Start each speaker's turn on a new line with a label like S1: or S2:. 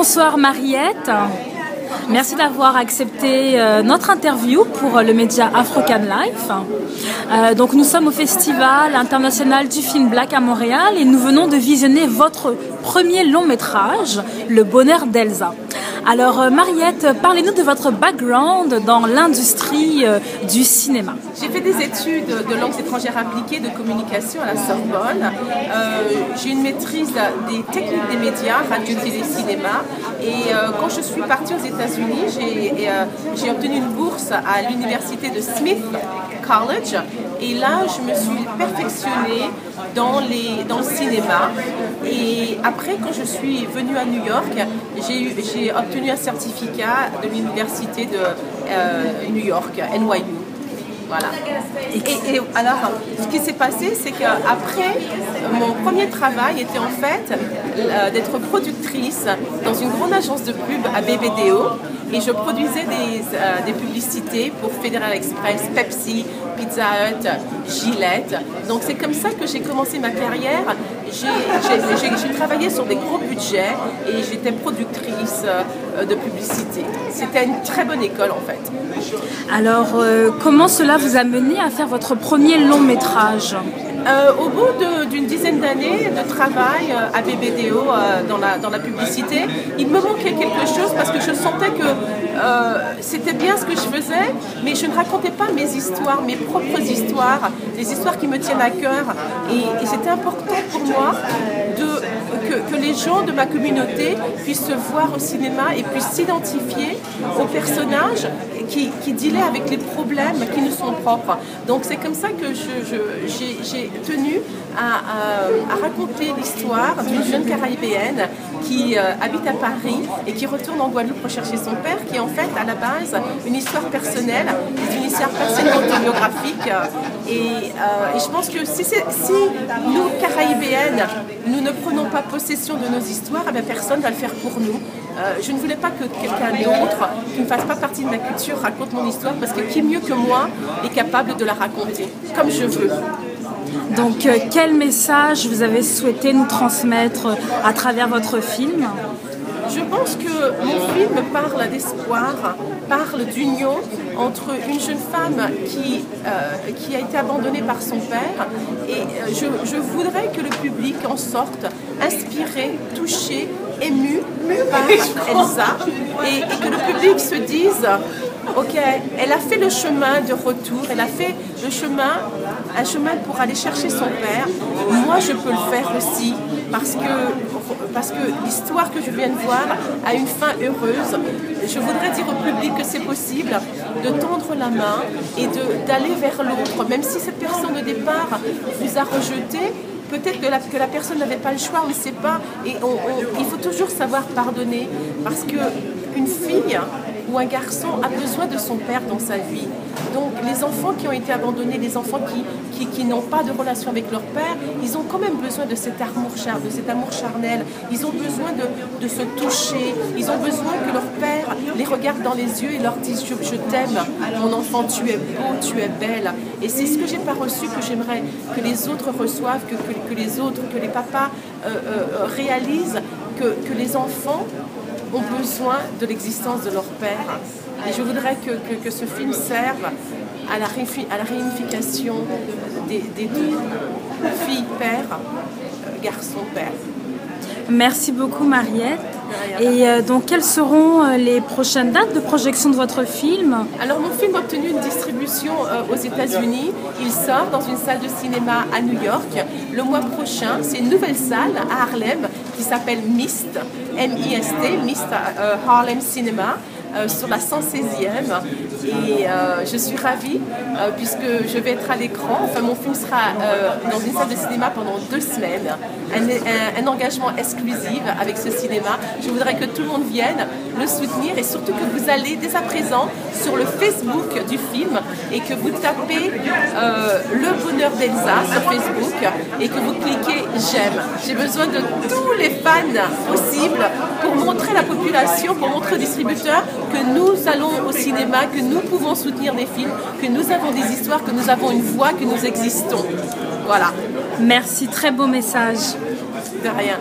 S1: Bonsoir Mariette, merci d'avoir accepté notre interview pour le média African Life. Donc nous sommes au Festival international du film Black à Montréal et nous venons de visionner votre premier long métrage, Le bonheur d'Elsa. Alors Mariette, parlez-nous de votre background dans l'industrie du cinéma.
S2: J'ai fait des études de langues étrangères appliquées, de communication à la Sorbonne. J'ai une maîtrise des techniques des médias, radio, télé, cinéma. Et quand je suis partie aux États-Unis, j'ai obtenu une bourse à l'université de Smith College. Et là, je me suis perfectionnée dans le cinéma. Et après, quand je suis venue à New York, j'ai obtenu un certificat de l'université de New York, NYU. Voilà. Et alors, ce qui s'est passé, c'est qu'après, mon premier travail était en fait d'être productrice dans une grande agence de pub à BBDO. Et je produisais des publicités pour Federal Express, Pepsi, Pizza Hut, Gillette. Donc c'est comme ça que j'ai commencé ma carrière. J'ai travaillé sur des gros budgets et j'étais productrice de publicité. C'était une très bonne école en fait.
S1: Alors comment cela vous a mené à faire votre premier long métrage ?
S2: Au bout d'une dizaine d'années de travail à BBDO dans la publicité, il me manquait quelque chose parce que je sentais que c'était bien ce que je faisais, mais je ne racontais pas mes histoires, mes propres histoires, des histoires qui me tiennent à cœur. Et c'était important pour moi que les gens de ma communauté puissent se voir au cinéma et puissent s'identifier aux personnages qui dealaient avec les problèmes qui nous sont propres. Donc c'est comme ça que j'ai tenu à raconter l'histoire d'une jeune Caribéenne qui habite à Paris et qui retourne en Guadeloupe rechercher son père, qui est en fait à la base une histoire personnelle, une histoire personnelle autobiographique. Et je pense que si nous, Caribéennes, nous ne prenons pas possession de nos histoires, eh bien, personne ne va le faire pour nous. Je ne voulais pas que quelqu'un d'autre, qui ne fasse pas partie de ma culture, raconte mon histoire, parce que qui mieux que moi est capable de la raconter, comme je veux.
S1: Donc quel message vous avez souhaité nous transmettre à travers votre film ?
S2: Je pense que mon film parle d'espoir, parle d'union entre une jeune femme qui a été abandonnée par son père. Et je voudrais que le public en sorte inspiré, touché, ému par Elsa. Et que le public se dise, ok, elle a fait le chemin de retour, elle a fait le chemin, un chemin pour aller chercher son père. Moi, je peux le faire aussi parce que l'histoire que je viens de voir a une fin heureuse. Je voudrais dire au public que c'est possible de tendre la main et d'aller vers l'autre, même si cette personne au départ vous a rejeté. Peut-être que la personne n'avait pas le choix, on ne sait pas. Et il faut toujours savoir pardonner parce qu'une fille ou un garçon a besoin de son père dans sa vie. Donc les enfants qui ont été abandonnés, les enfants qui n'ont pas de relation avec leur père, ils ont quand même besoin de cet amour charnel. Ils ont besoin de se toucher. Ils ont besoin que leur père les regarde dans les yeux et leur dise « Je t'aime, mon enfant, tu es beau, tu es belle ». Et c'est ce que j'ai pas reçu, que j'aimerais que les autres reçoivent, que les papas réalisent que les enfants ont besoin de l'existence de leur père. Et je voudrais que ce film serve à la réunification des deux, fille-père, garçon-père.
S1: Merci beaucoup Mariette. Et donc quelles seront les prochaines dates de projection de votre film ?
S2: Alors mon film a obtenu une distribution aux États-Unis. Il sort dans une salle de cinéma à New York le mois prochain. C'est une nouvelle salle à Harlem qui s'appelle MIST, M-I-S-T, MIST Harlem Cinema. Sur la 116e et je suis ravie puisque je vais être à l'écran. Enfin, mon film sera dans une salle de cinéma pendant 2 semaines. Un engagement exclusif avec ce cinéma. Je voudrais que tout le monde vienne le soutenir et surtout que vous allez dès à présent sur le Facebook du film et que vous tapez Le bonheur d'Elsa sur Facebook et que vous cliquez j'aime. J'ai besoin de tous les fans possibles pour montrer à la population, pour montrer aux distributeurs que nous allons au cinéma, que nous pouvons soutenir des films, que nous avons des histoires, que nous avons une voix, que nous existons. Voilà.
S1: Merci, très beau message.
S2: De rien.